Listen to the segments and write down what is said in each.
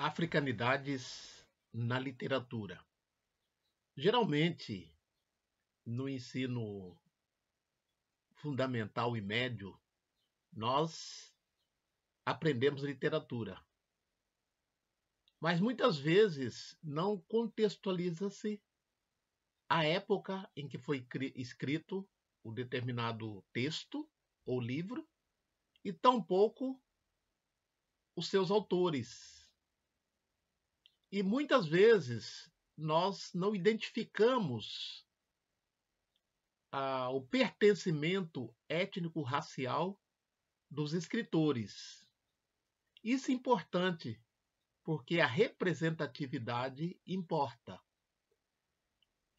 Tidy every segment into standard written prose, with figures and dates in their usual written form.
Africanidades na literatura. Geralmente, no ensino fundamental e médio, nós aprendemos literatura, mas muitas vezes não contextualiza-se a época em que foi escrito um determinado texto ou livro e tampouco os seus autores. E muitas vezes nós não identificamos o pertencimento étnico-racial dos escritores. Isso é importante, porque a representatividade importa.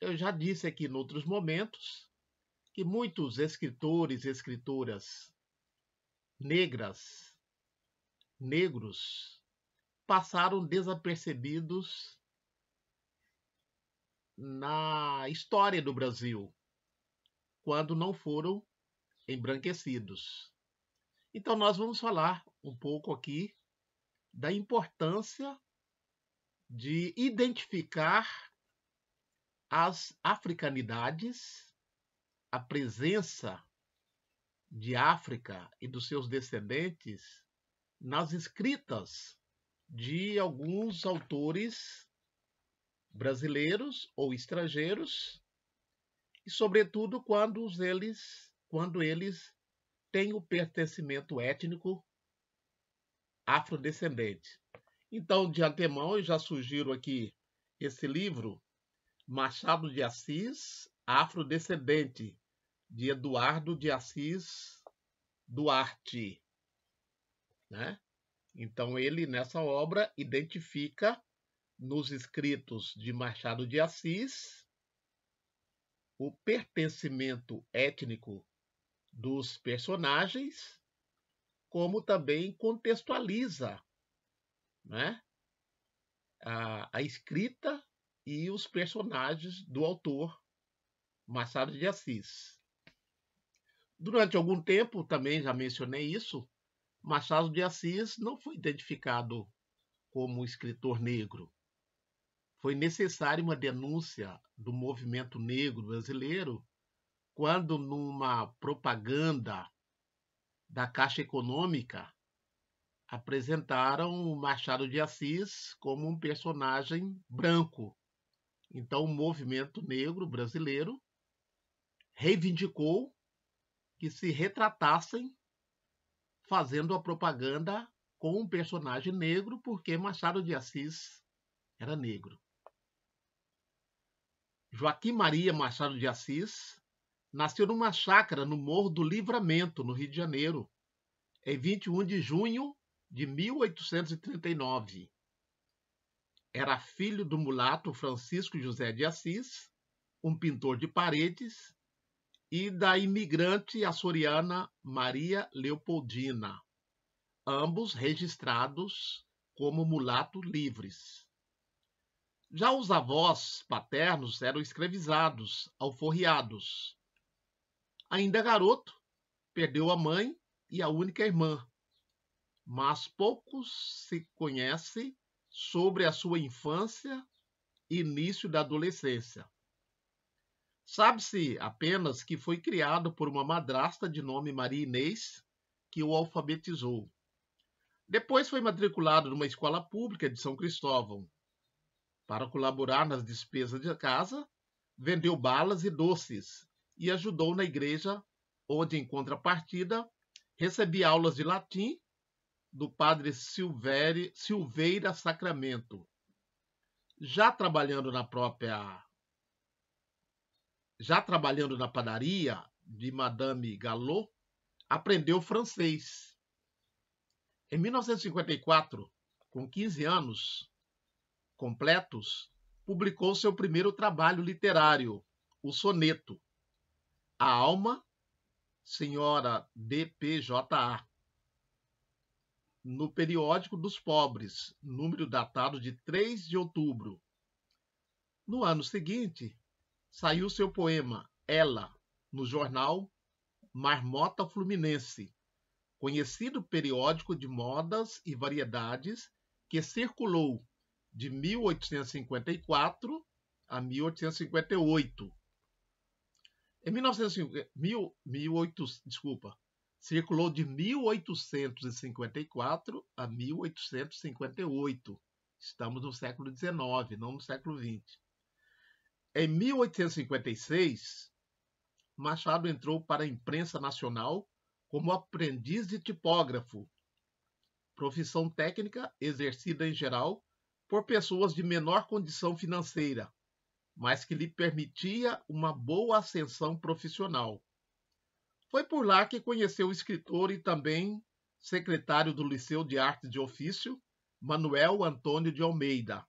Eu já disse aqui em outros momentos que muitos escritores e escritoras negras, negros, passaram desapercebidos na história do Brasil, quando não foram embranquecidos. Então nós vamos falar um pouco aqui da importância de identificar as africanidades, a presença de África e dos seus descendentes nas escritas de alguns autores brasileiros ou estrangeiros, e sobretudo quando eles têm o pertencimento étnico afrodescendente. Então, de antemão, eu já sugiro aqui esse livro, Machado de Assis, Afrodescendente, de Eduardo de Assis Duarte, né? Então, ele, nessa obra, identifica nos escritos de Machado de Assis o pertencimento étnico dos personagens, como também contextualiza, né, a escrita e os personagens do autor Machado de Assis. Durante algum tempo, também já mencionei isso, Machado de Assis não foi identificado como escritor negro. Foi necessária uma denúncia do movimento negro brasileiro quando, numa propaganda da Caixa Econômica, apresentaram o Machado de Assis como um personagem branco. Então, o movimento negro brasileiro reivindicou que se retratassem fazendo a propaganda com um personagem negro, porque Machado de Assis era negro. Joaquim Maria Machado de Assis nasceu numa chácara no Morro do Livramento, no Rio de Janeiro, em 21 de junho de 1839. Era filho do mulato Francisco José de Assis, um pintor de paredes, e da imigrante açoriana Maria Leopoldina, ambos registrados como mulatos livres. Já os avós paternos eram escravizados, alforriados. Ainda garoto, perdeu a mãe e a única irmã, mas pouco se conhece sobre a sua infância e início da adolescência. Sabe-se apenas que foi criado por uma madrasta de nome Maria Inês, que o alfabetizou. Depois foi matriculado numa escola pública de São Cristóvão. Para colaborar nas despesas da casa, vendeu balas e doces e ajudou na igreja, onde, em contrapartida, recebia aulas de latim do padre Silveira Sacramento. Já trabalhando na padaria de Madame Galot, aprendeu francês. Em 1954, com 15 anos completos, publicou seu primeiro trabalho literário, o soneto, A Alma, Senhora D.P.J.A., no Periódico dos Pobres, número datado de 3 de outubro. No ano seguinte, saiu seu poema Ela, no jornal Marmota Fluminense, conhecido periódico de modas e variedades que circulou de 1854 a 1858. Em 1950, circulou de 1854 a 1858. Estamos no século XIX, não no século XX. Em 1856, Machado entrou para a imprensa nacional como aprendiz de tipógrafo, profissão técnica exercida em geral por pessoas de menor condição financeira, mas que lhe permitia uma boa ascensão profissional. Foi por lá que conheceu o escritor e também secretário do Liceu de Artes de Ofício, Manuel Antônio de Almeida,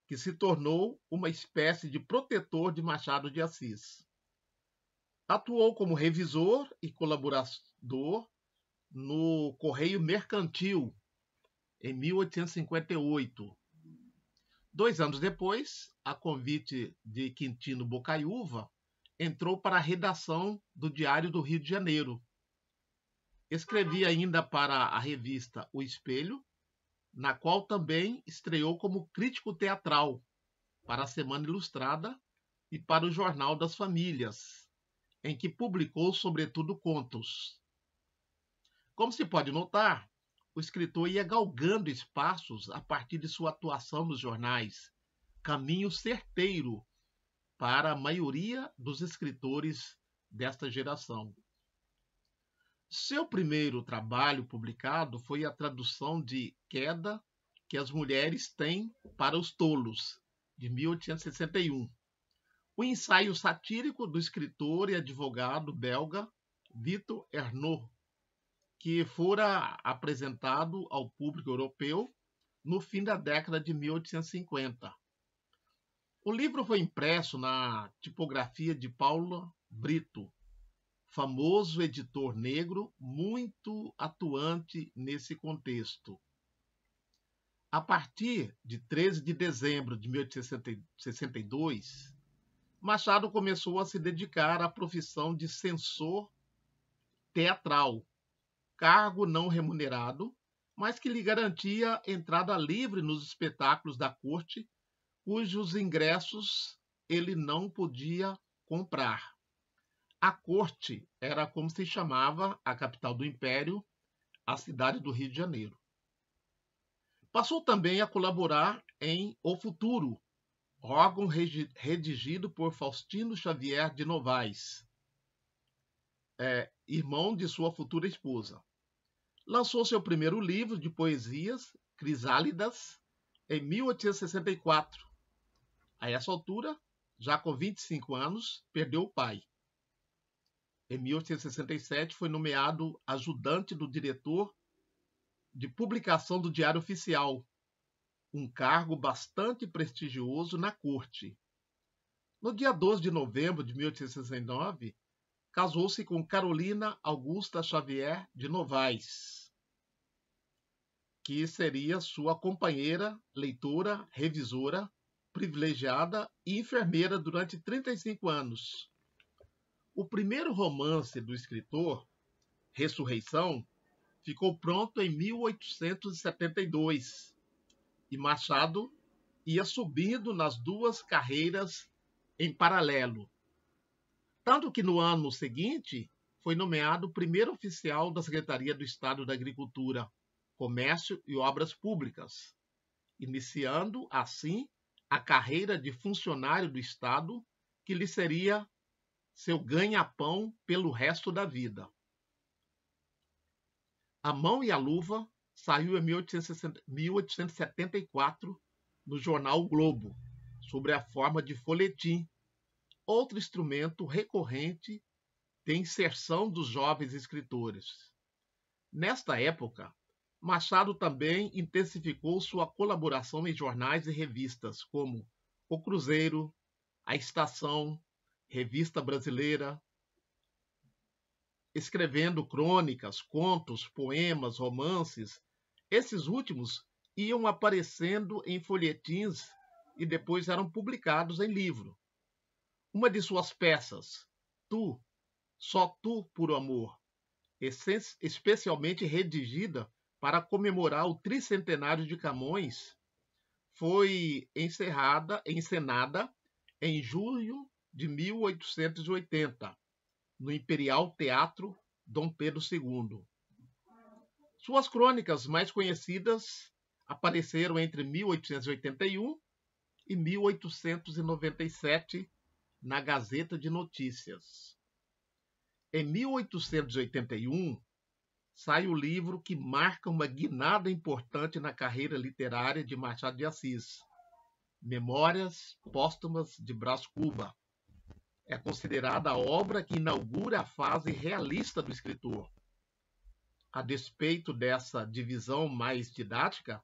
que se tornou uma espécie de protetor de Machado de Assis. Atuou como revisor e colaborador no Correio Mercantil, em 1858. 2 anos depois, a convite de Quintino Bocaiúva, entrou para a redação do Diário do Rio de Janeiro. Escrevia ainda para a revista O Espelho, na qual também estreou como crítico teatral para a Semana Ilustrada e para o Jornal das Famílias, em que publicou sobretudo contos. Como se pode notar, o escritor ia galgando espaços a partir de sua atuação nos jornais, caminho certeiro para a maioria dos escritores desta geração. Seu primeiro trabalho publicado foi a tradução de Queda que as Mulheres Têm para os Tolos, de 1861. O ensaio satírico do escritor e advogado belga Victor Ernaud, que fora apresentado ao público europeu no fim da década de 1850. O livro foi impresso na tipografia de Paulo Brito, famoso editor negro muito atuante nesse contexto. A partir de 13 de dezembro de 1862, Machado começou a se dedicar à profissão de censor teatral, cargo não remunerado, mas que lhe garantia entrada livre nos espetáculos da corte, cujos ingressos ele não podia comprar. A corte era como se chamava a capital do Império, a cidade do Rio de Janeiro. Passou também a colaborar em O Futuro, órgão redigido por Faustino Xavier de Novaes, irmão de sua futura esposa. Lançou seu primeiro livro de poesias, Crisálidas, em 1864. A essa altura, já com 25 anos, perdeu o pai. Em 1867, foi nomeado ajudante do diretor de publicação do Diário Oficial, um cargo bastante prestigioso na corte. No dia 12 de novembro de 1869, casou-se com Carolina Augusta Xavier de Novaes, que seria sua companheira, leitora, revisora, privilegiada e enfermeira durante 35 anos. O primeiro romance do escritor, Ressurreição, ficou pronto em 1872 e Machado ia subindo nas duas carreiras em paralelo. Tanto que no ano seguinte foi nomeado primeiro oficial da Secretaria do Estado da Agricultura, Comércio e Obras Públicas, iniciando assim a carreira de funcionário do Estado que lhe seria seu ganha-pão pelo resto da vida. A Mão e a Luva saiu em 1874 no jornal O Globo, sob a forma de folhetim, outro instrumento recorrente de inserção dos jovens escritores. Nesta época, Machado também intensificou sua colaboração em jornais e revistas como O Cruzeiro, A Estação, Revista Brasileira, escrevendo crônicas, contos, poemas, romances. Esses últimos iam aparecendo em folhetins e depois eram publicados em livro. Uma de suas peças, Tu, Só Tu por Amor, especialmente redigida para comemorar o tricentenário de Camões, foi encenada em julho de 1880, no Imperial Teatro Dom Pedro II. Suas crônicas mais conhecidas apareceram entre 1881 e 1897 na Gazeta de Notícias. Em 1881, sai o livro que marca uma guinada importante na carreira literária de Machado de Assis, Memórias Póstumas de Brás Cubas. É considerada a obra que inaugura a fase realista do escritor. A despeito dessa divisão mais didática,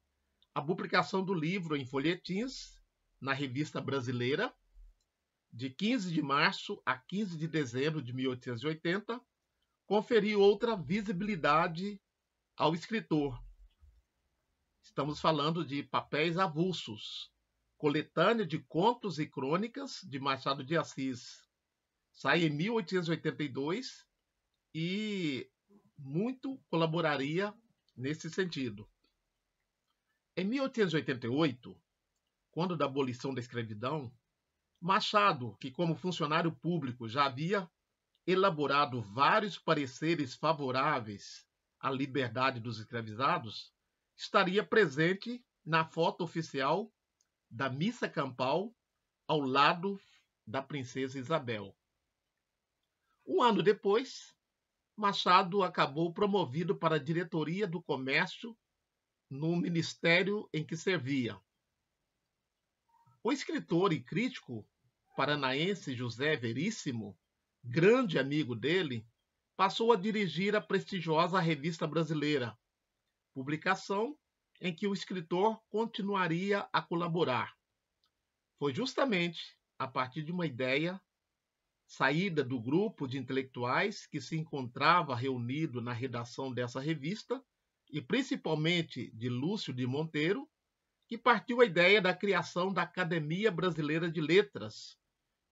a publicação do livro em folhetins na Revista Brasileira, de 15 de março a 15 de dezembro de 1880, conferiu outra visibilidade ao escritor. Estamos falando de Papéis Avulsos, coletânea de contos e crônicas de Machado de Assis. Sai em 1882 e muito colaboraria nesse sentido. Em 1888, quando da abolição da escravidão, Machado, que como funcionário público já havia elaborado vários pareceres favoráveis à liberdade dos escravizados, estaria presente na foto oficial da missa campal ao lado da princesa Isabel. Um ano depois, Machado acabou promovido para a diretoria do comércio no ministério em que servia. O escritor e crítico paranaense José Veríssimo, grande amigo dele, passou a dirigir a prestigiosa Revista Brasileira, publicação em que o escritor continuaria a colaborar. Foi justamente a partir de uma ideia saída do grupo de intelectuais que se encontrava reunido na redação dessa revista, e principalmente de Lúcio de Monteiro, que partiu a ideia da criação da Academia Brasileira de Letras,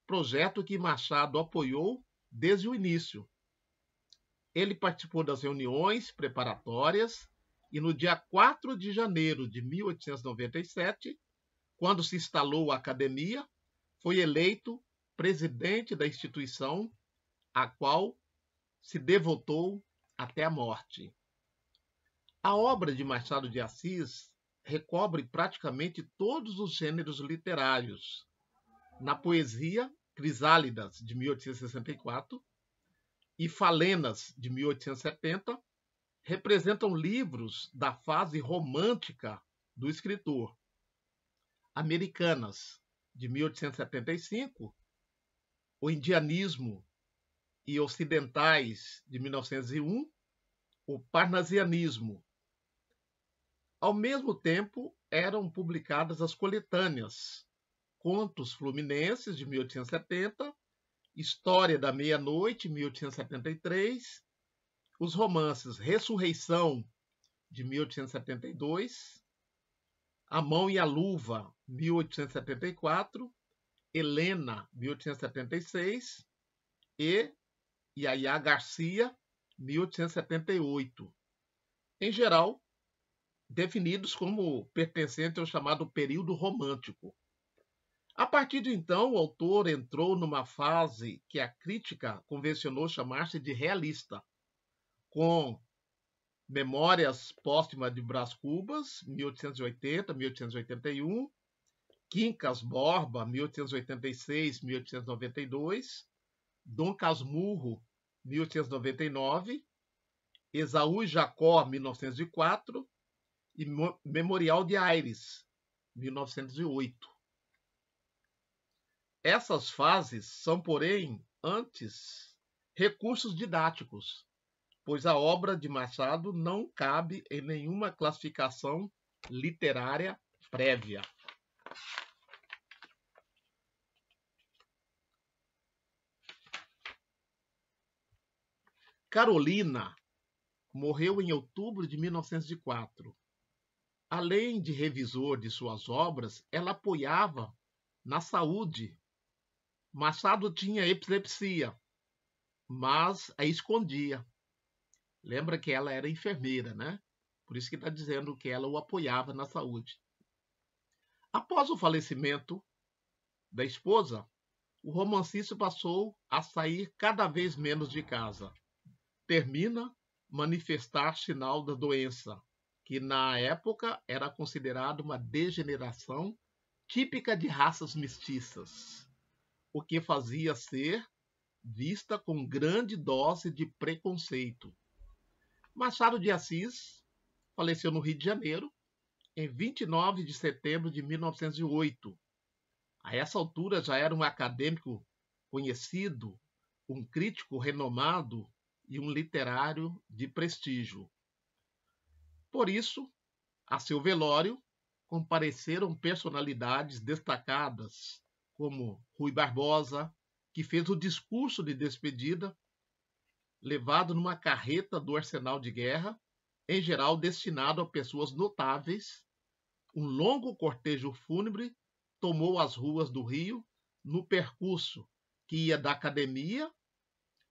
projeto que Machado apoiou desde o início. Ele participou das reuniões preparatórias e no dia 4 de janeiro de 1897, quando se instalou a academia, foi eleito presidente da instituição, a qual se devotou até a morte. A obra de Machado de Assis recobre praticamente todos os gêneros literários. Na poesia, Crisálidas, de 1864, e Falenas, de 1870, representam livros da fase romântica do escritor. Americanas, de 1875, O Indianismo e Ocidentais, de 1901, o Parnasianismo. Ao mesmo tempo, eram publicadas as coletâneas Contos Fluminenses, de 1870, História da Meia-Noite, 1873, os romances Ressurreição, de 1872, A Mão e a Luva, 1874, Helena, 1876, e Yaya Garcia, 1878. Em geral, definidos como pertencentes ao chamado período romântico. A partir de então, o autor entrou numa fase que a crítica convencionou chamar-se de realista, com Memórias Póstumas de Brás Cubas, 1880-1881, Quincas Borba, 1886-1892, Dom Casmurro, 1899, Esaú e Jacó, 1904, e Memorial de Aires, 1908. Essas fases são, porém, antes recursos didáticos, pois a obra de Machado não cabe em nenhuma classificação literária prévia. Carolina morreu em outubro de 1904. Além de revisor de suas obras, ela apoiava na saúde. Machado tinha epilepsia, mas a escondia. Lembra que ela era enfermeira, né? Por isso que está dizendo que ela o apoiava na saúde. Após o falecimento da esposa, o romancista passou a sair cada vez menos de casa. Termina manifestar sinal da doença, que na época era considerada uma degeneração típica de raças mestiças, o que fazia ser vista com grande dose de preconceito. Machado de Assis faleceu no Rio de Janeiro em 29 de setembro de 1908. A essa altura já era um acadêmico conhecido, um crítico renomado e um literário de prestígio. Por isso, a seu velório compareceram personalidades destacadas, como Rui Barbosa, que fez o discurso de despedida, levado numa carreta do arsenal de guerra, em geral destinado a pessoas notáveis. Um longo cortejo fúnebre tomou as ruas do Rio no percurso que ia da academia,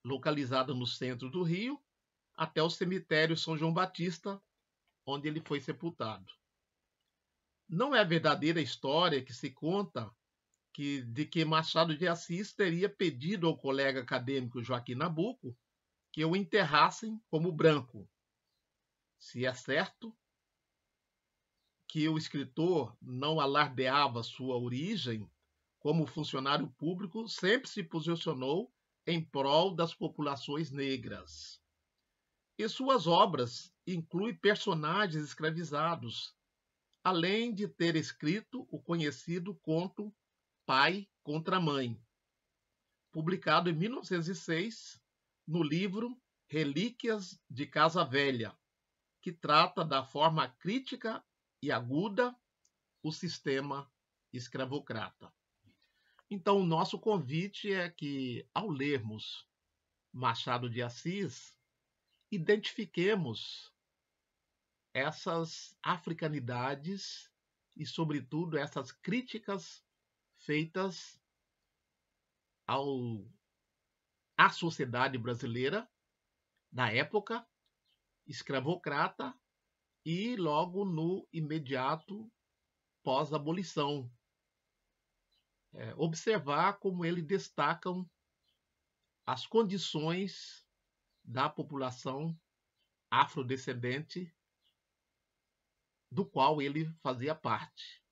localizada no centro do Rio, até o cemitério São João Batista, onde ele foi sepultado. Não é verdadeira a história que se conta de que Machado de Assis teria pedido ao colega acadêmico Joaquim Nabuco que o enterrassem como branco. Se é certo que o escritor não alardeava sua origem, como funcionário público, sempre se posicionou em prol das populações negras. E suas obras incluem personagens escravizados, além de ter escrito o conhecido conto Pai contra Mãe, publicado em 1906 no livro Relíquias de Casa Velha, que trata da forma crítica e aguda o sistema escravocrata. Então, o nosso convite é que, ao lermos Machado de Assis, identifiquemos essas africanidades e, sobretudo, essas críticas feitas à sociedade brasileira na época escravocrata e logo no imediato pós-abolição. Observar como eles destacam as condições da população afrodescendente do qual ele fazia parte.